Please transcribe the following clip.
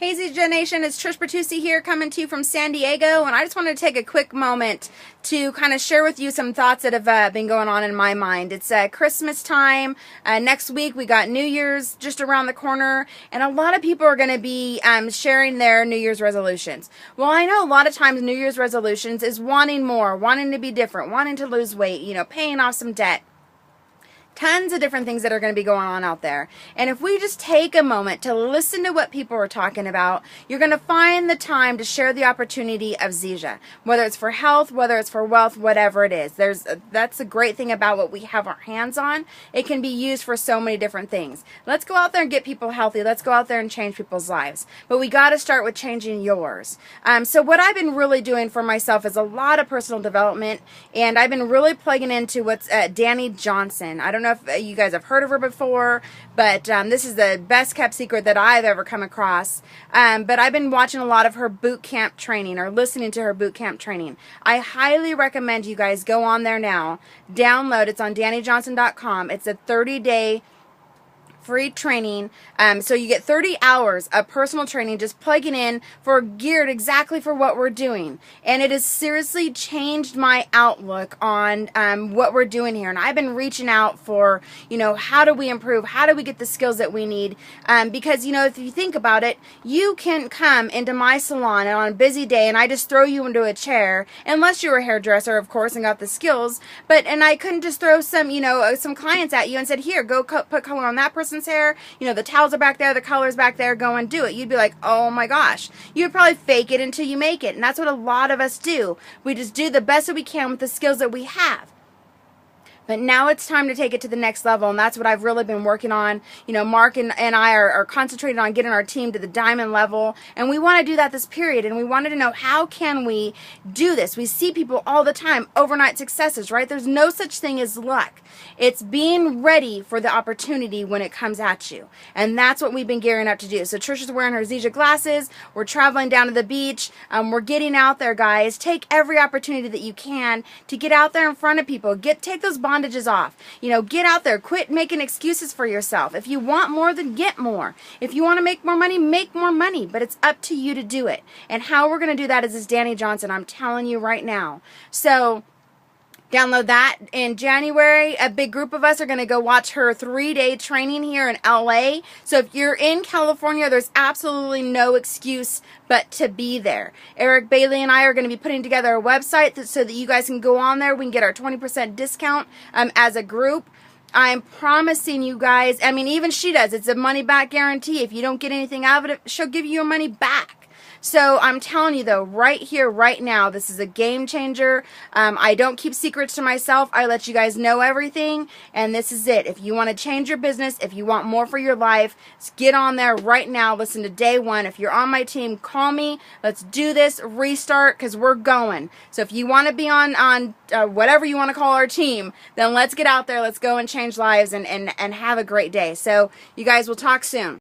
Hey ZJ Nation, it's Trish Bertucci here coming to you from San Diego, and I just wanted to take a quick moment to kind of share with you some thoughts that have been going on in my mind. It's Christmas time. Next week we got New Year's just around the corner, and a lot of people are going to be sharing their New Year's resolutions. Well, I know a lot of times New Year's resolutions is wanting more, wanting to be different, wanting to lose weight, paying off some debt. Tons of different things that are going to be going on out there. And if we just take a moment to listen to what people are talking about, you're going to find the time to share the opportunity of Zija. Whether it's for health, whether it's for wealth, whatever it is. That's the great thing about what we have our hands on. It can be used for so many different things. Let's go out there and get people healthy. Let's go out there and change people's lives. But we got to start with changing yours. So what I've been really doing for myself is a lot of personal development. And I've been really plugging into what's Dani Johnson. I don't know if you guys have heard of her before, but this is the best kept secret that I've ever come across. But I've been watching a lot of her boot camp training or listening to her boot camp training. I highly recommend you guys go on there now, download. It's on DaniJohnson.com. It's a 30-day free training. So you get 30 hours of personal training just plugging in geared exactly for what we're doing. And it has seriously changed my outlook on what we're doing here. And I've been reaching out for, how do we improve? How do we get the skills that we need? Because, if you think about it, you can come into my salon and on a busy day and I just throw you into a chair, unless you're a hairdresser, of course, and got the skills. And I couldn't just throw some clients at you and said, here, go put color on that person's hair, the towels are back there, the color's back there, go and do it. You'd be like, oh my gosh. You would probably fake it until you make it. And that's what a lot of us do. We just do the best that we can with the skills that we have. But now it's time to take it to the next level, and that's what I've really been working on. Mark and I are concentrated on getting our team to the diamond level, and we want to do that this period, and we wanted to know, how can we do this? We see people all the time, overnight successes, right? There's no such thing as luck. It's being ready for the opportunity when it comes at you, and that's what we've been gearing up to do. So Trisha's wearing her Zija glasses. We're traveling down to the beach. We're getting out there, guys. Take every opportunity that you can to get out there in front of people. Take those bondages off. Get out there. Quit making excuses for yourself. If you want more, then get more. If you want to make more money, make more money. But it's up to you to do it. And how we're going to do that is this Dani Johnson. I'm telling you right now. So download that. In January, a big group of us are going to go watch her 3-day training here in LA. So if you're in California, there's absolutely no excuse but to be there. Eric Bailey and I are going to be putting together a website so that you guys can go on there. We can get our 20% discount as a group. I'm promising you guys, even she does. It's a money back guarantee. If you don't get anything out of it, she'll give you your money back. So I'm telling you though, right here, right now, this is a game changer. I don't keep secrets to myself. I let you guys know everything, and this is it. If you want to change your business, if you want more for your life, get on there right now. Listen to day one. If you're on my team, call me. Let's do this. Restart, because we're going. So if you want to be on whatever you want to call our team, then let's get out there. Let's go and change lives and have a great day. So you guys will talk soon.